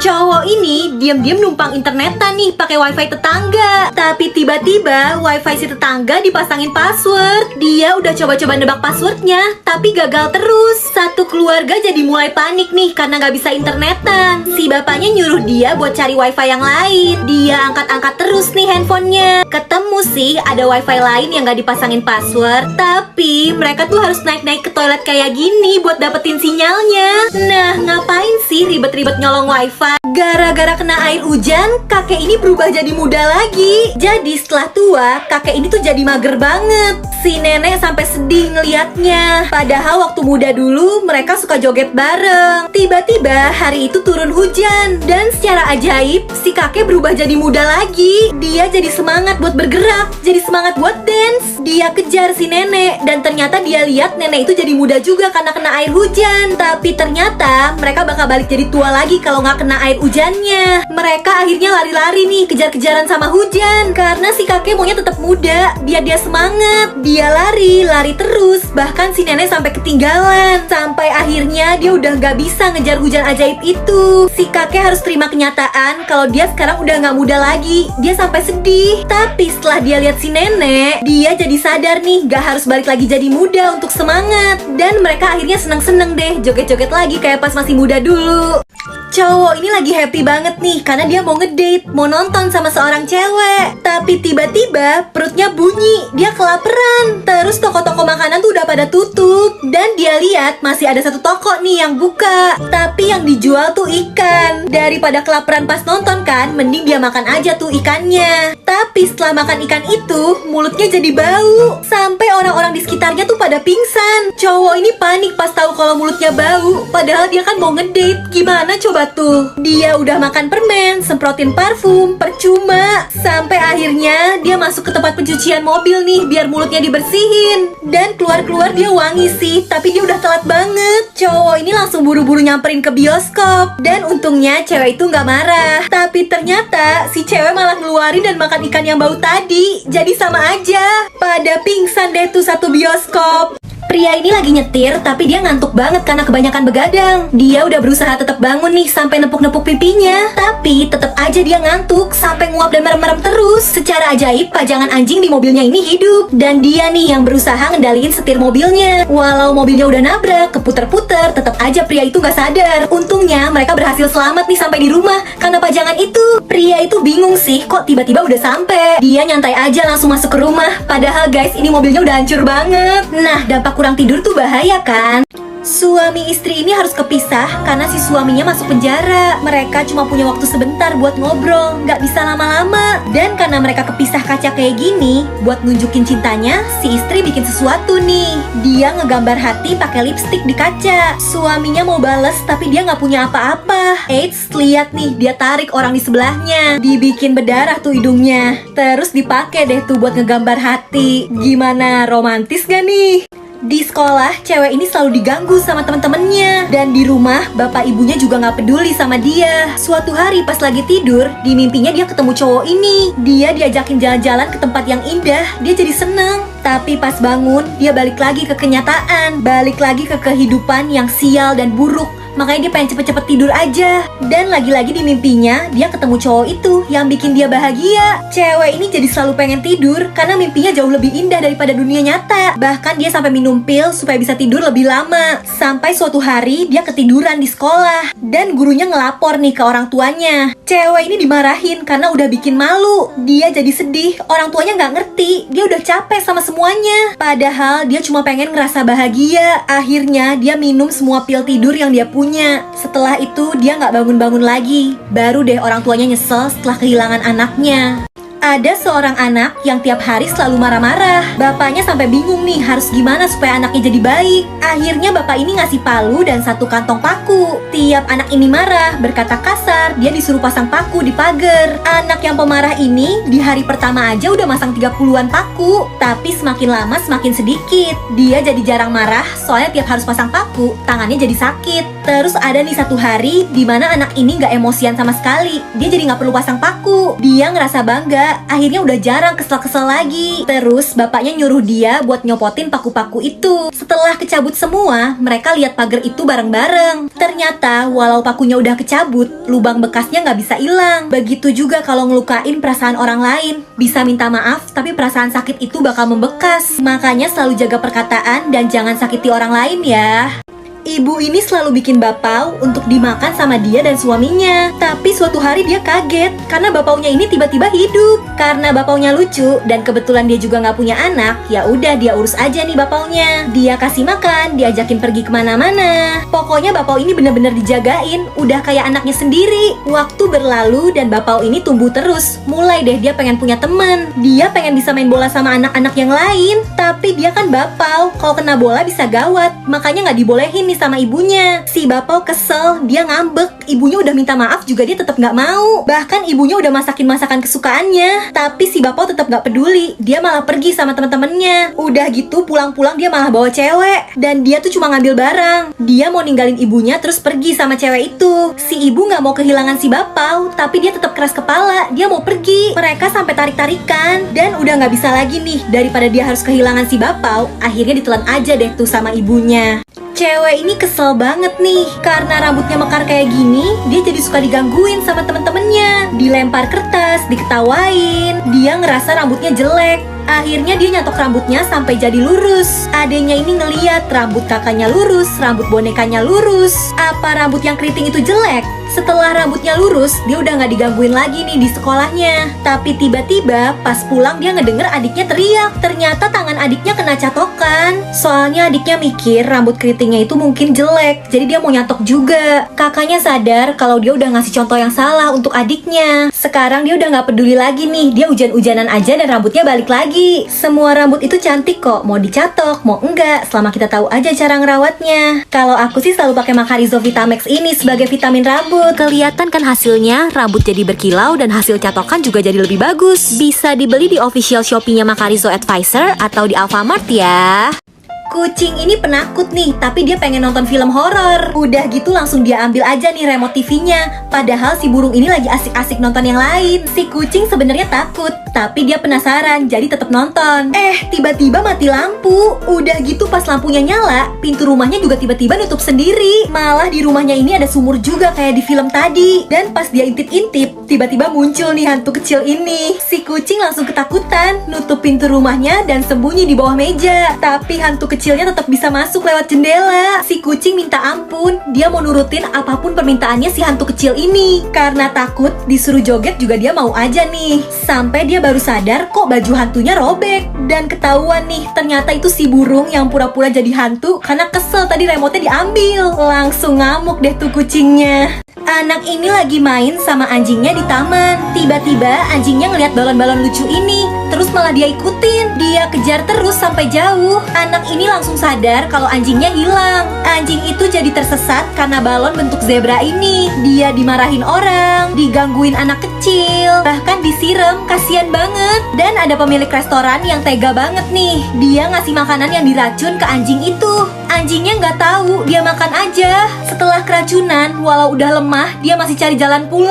Cowok ini diam-diam numpang internetan nih pakai wifi tetangga. Tapi tiba-tiba wifi si tetangga dipasangin password. Dia udah coba-coba nebak passwordnya, tapi gagal terus. Satu keluarga jadi mulai panik nih karena nggak bisa internetan. Si bapaknya nyuruh dia buat cari wifi yang lain. Dia angkat-angkat terus nih handphonenya. Ketemu sih ada wifi lain yang nggak dipasangin password. Tapi mereka tuh harus naik-naik ke toilet kayak gini buat dapetin sinyalnya. Nah, ngapain sih ribet-ribet nyolong wifi? Gara-gara kena air hujan, kakek ini berubah jadi muda lagi. Jadi setelah tua, kakek ini tuh jadi mager banget. Si nenek sampai sedih ngeliatnya. Padahal waktu muda dulu mereka suka joget bareng. Tiba-tiba hari itu turun hujan. Dan secara ajaib, si kakek berubah jadi muda lagi. Dia jadi semangat buat bergerak, jadi semangat buat dance. Dia kejar si nenek. Dan ternyata dia lihat nenek itu jadi muda juga karena kena air hujan. Tapi ternyata mereka bakal balik jadi tua lagi kalau nggak kena air hujannya. Mereka akhirnya lari-lari nih kejar-kejaran sama hujan. Karena si kakek maunya tetap muda, biar dia semangat. Dia lari terus. Bahkan si nenek sampai ketinggalan. Sampai akhirnya dia udah gak bisa ngejar hujan ajaib itu. Si kakek harus terima kenyataan kalau dia sekarang udah gak muda lagi. Dia sampai sedih. Tapi setelah dia lihat si nenek, dia jadi sadar nih gak harus balik lagi jadi muda untuk semangat. Dan mereka akhirnya seneng-seneng deh joget-joget lagi kayak pas masih muda dulu. Cowok ini lagi happy banget nih karena dia mau ngedate, mau nonton sama seorang cewek. Tapi tiba-tiba perutnya bunyi, dia kelaparan. Terus toko-toko makanan tuh udah pada tutup. Dan dia lihat masih ada satu toko nih yang buka. Tapi yang dijual tuh ikan. Daripada kelaparan pas nonton kan, mending dia makan aja tuh ikannya. Tapi setelah makan ikan itu, mulutnya jadi bau. Sampai orang-orang di sekitarnya tuh pada pingsan. Cowok ini panik pas tahu kalau mulutnya bau. Padahal dia kan mau ngedate. Gimana coba tuh? Dia udah makan permen, semprotin parfum, percuma. Sampai akhirnya dia masuk ke tempat pencucian mobil nih biar mulutnya dibersihin. Dan keluar-keluar dia wangi sih, tapi dia udah telat banget. Cowok ini langsung buru-buru nyamperin ke bioskop. Dan untungnya cewek itu nggak marah. Tapi ternyata si cewek malah ngeluarin dan makan ikan yang bau tadi. Jadi sama aja. Pada pingsan deh tuh satu bioskop. Pria ini lagi nyetir, tapi dia ngantuk banget karena kebanyakan begadang. Dia udah berusaha tetap bangun nih sampai nepuk-nepuk pipinya. Tapi tetap aja dia ngantuk sampai nguap dan merem-merem terus. Secara ajaib, pajangan anjing di mobilnya ini hidup. Dan dia nih yang berusaha ngendaliin setir mobilnya. Walau mobilnya udah nabrak, keputer-puter, tetap aja pria itu gak sadar. Untungnya mereka berhasil selamat nih sampai di rumah karena pajangan itu. Pria itu bingung sih, kok tiba-tiba udah sampai. Dia nyantai aja langsung masuk ke rumah. Padahal guys, ini mobilnya udah hancur banget. Nah, dampak kurang tidur tuh bahaya kan? Suami istri ini harus kepisah karena si suaminya masuk penjara. Mereka cuma punya waktu sebentar buat ngobrol, nggak bisa lama-lama. Dan karena mereka kepisah kaca kayak gini, buat nunjukin cintanya, si istri bikin sesuatu nih. Dia ngegambar hati pakai lipstik di kaca. Suaminya mau bales tapi dia nggak punya apa-apa. Eits, lihat nih, dia tarik orang di sebelahnya. Dibikin berdarah tuh hidungnya. Terus dipakai deh tuh buat ngegambar hati. Gimana, romantis gak nih? Di sekolah, cewek ini selalu diganggu sama temen-temennya. Dan di rumah, bapak ibunya juga gak peduli sama dia. Suatu hari pas lagi tidur, di mimpinya dia ketemu cowok ini. Dia diajakin jalan-jalan ke tempat yang indah. Dia jadi seneng. Tapi pas bangun, dia balik lagi ke kenyataan. Balik lagi ke kehidupan yang sial dan buruk. Makanya dia pengen cepet-cepet tidur aja. Dan lagi-lagi di mimpinya, dia ketemu cowok itu yang bikin dia bahagia. Cewek ini jadi selalu pengen tidur karena mimpinya jauh lebih indah daripada dunia nyata. Bahkan dia sampai minum pil supaya bisa tidur lebih lama. Sampai suatu hari dia ketiduran di sekolah. Dan gurunya ngelapor nih ke orang tuanya. Cewek ini dimarahin karena udah bikin malu. Dia jadi sedih, orang tuanya gak ngerti. Dia udah capek sama semuanya. Padahal dia cuma pengen ngerasa bahagia. Akhirnya dia minum semua pil tidur yang dia punya. Setelah itu dia nggak bangun-bangun lagi. Baru deh orang tuanya nyesel setelah kehilangan anaknya. Ada seorang anak yang tiap hari selalu marah-marah. Bapaknya sampai bingung nih harus gimana supaya anaknya jadi baik. Akhirnya bapak ini ngasih palu dan satu kantong paku. Tiap anak ini marah, berkata kasar, dia disuruh pasang paku di pagar. Anak yang pemarah ini di hari pertama aja udah masang 30-an paku. Tapi semakin lama semakin sedikit. Dia jadi jarang marah soalnya tiap harus pasang paku, tangannya jadi sakit. Terus ada nih satu hari di mana anak ini nggak emosian sama sekali. Dia jadi nggak perlu pasang paku. Dia ngerasa bangga juga. Akhirnya udah jarang kesel-kesel lagi. Terus bapaknya nyuruh dia buat nyopotin paku-paku itu. Setelah kecabut semua, mereka lihat pagar itu bareng-bareng. Ternyata walau pakunya udah kecabut, lubang bekasnya nggak bisa hilang. Begitu juga kalau ngelukain perasaan orang lain. Bisa minta maaf, tapi perasaan sakit itu bakal membekas. Makanya selalu jaga perkataan dan jangan sakiti orang lain ya. Ibu ini selalu bikin bapau untuk dimakan sama dia dan suaminya. Tapi suatu hari dia kaget karena bapaunya ini tiba-tiba hidup. Karena bapaunya lucu dan kebetulan dia juga nggak punya anak, ya udah dia urus aja nih bapaunya. Dia kasih makan, diajakin pergi kemana-mana. Pokoknya bapau ini bener-bener dijagain, udah kayak anaknya sendiri. Waktu berlalu dan bapau ini tumbuh terus. Mulai deh dia pengen punya teman. Dia pengen bisa main bola sama anak-anak yang lain. Tapi dia kan bapau, kalau kena bola bisa gawat. Makanya nggak dibolehin sama ibunya. Si bapau kesel, dia ngambek. Ibunya udah minta maaf juga dia tetap nggak mau. Bahkan ibunya udah masakin masakan kesukaannya, tapi si bapau tetap nggak peduli. Dia malah pergi sama teman-temannya. Udah gitu pulang-pulang dia malah bawa cewek. Dan dia tuh cuma ngambil barang. Dia mau ninggalin ibunya terus pergi sama cewek itu. Si ibu nggak mau kehilangan si bapau, tapi dia tetap keras kepala. Dia mau pergi. Mereka sampai tarik-tarikan dan udah nggak bisa lagi nih. Daripada dia harus kehilangan si bapau, akhirnya ditelan aja deh tuh sama ibunya. Cewek ini kesel banget nih, karena rambutnya mekar kayak gini, dia jadi suka digangguin sama temen-temennya. Dilempar kertas, diketawain, dia ngerasa rambutnya jelek. Akhirnya dia nyatok rambutnya sampai jadi lurus. Adenya ini ngeliat rambut kakaknya lurus, rambut bonekanya lurus. Apa rambut yang keriting itu jelek? Setelah rambutnya lurus, dia udah gak digangguin lagi nih di sekolahnya. Tapi tiba-tiba pas pulang dia ngedenger adiknya teriak. Ternyata tangan adiknya kena catokan. Soalnya adiknya mikir rambut keritingnya itu mungkin jelek, jadi dia mau nyatok juga. Kakaknya sadar kalau dia udah ngasih contoh yang salah untuk adiknya. Sekarang dia udah gak peduli lagi nih, dia hujan-hujanan aja dan rambutnya balik lagi. Semua rambut itu cantik kok, mau dicatok, mau enggak, selama kita tahu aja cara ngerawatnya. Kalau aku sih selalu pakai Macarizo Vitamax ini sebagai vitamin rambut. Kelihatan kan hasilnya, rambut jadi berkilau dan hasil catokan juga jadi lebih bagus. Bisa dibeli di official Shopee-nya Macarizo Advisor atau di Alfamart ya. Kucing ini penakut nih, tapi dia pengen nonton film horor. Udah gitu langsung dia ambil aja nih remote TV-nya. Padahal si burung ini lagi asik-asik nonton yang lain. Si kucing sebenarnya takut, tapi dia penasaran, jadi tetap nonton. Tiba-tiba mati lampu. Udah gitu pas lampunya nyala, pintu rumahnya juga tiba-tiba nutup sendiri. Malah di rumahnya ini ada sumur juga kayak di film tadi. Dan pas dia intip-intip, tiba-tiba muncul nih hantu kecil ini. Si kucing langsung ketakutan, nutup pintu rumahnya dan sembunyi di bawah meja. Tapi hantu kecilnya tetap bisa masuk lewat jendela. Si kucing minta ampun, dia mau nurutin apapun permintaannya si hantu kecil ini. Karena takut disuruh joget juga dia mau aja nih. Sampai dia baru sadar kok baju hantunya robek. Dan ketahuan nih, ternyata itu si burung yang pura-pura jadi hantu karena kesel tadi remote-nya diambil. Langsung ngamuk deh tuh kucingnya. Anak ini lagi main sama anjingnya di taman. Tiba-tiba anjingnya ngeliat balon-balon lucu ini, terus malah dia ikutin. Dia kejar terus sampai jauh. Anak ini langsung sadar kalau anjingnya hilang. Anjing itu jadi tersesat karena balon bentuk zebra ini. Dia dimarahin orang, digangguin anak kecil, bahkan disiram, kasihan banget. Dan ada pemilik restoran yang tega banget nih. Dia ngasih makanan yang diracun ke anjing itu. Anjingnya nggak tahu, dia makan aja. Setelah keracunan, walau udah lemah, dia masih cari jalan pulang.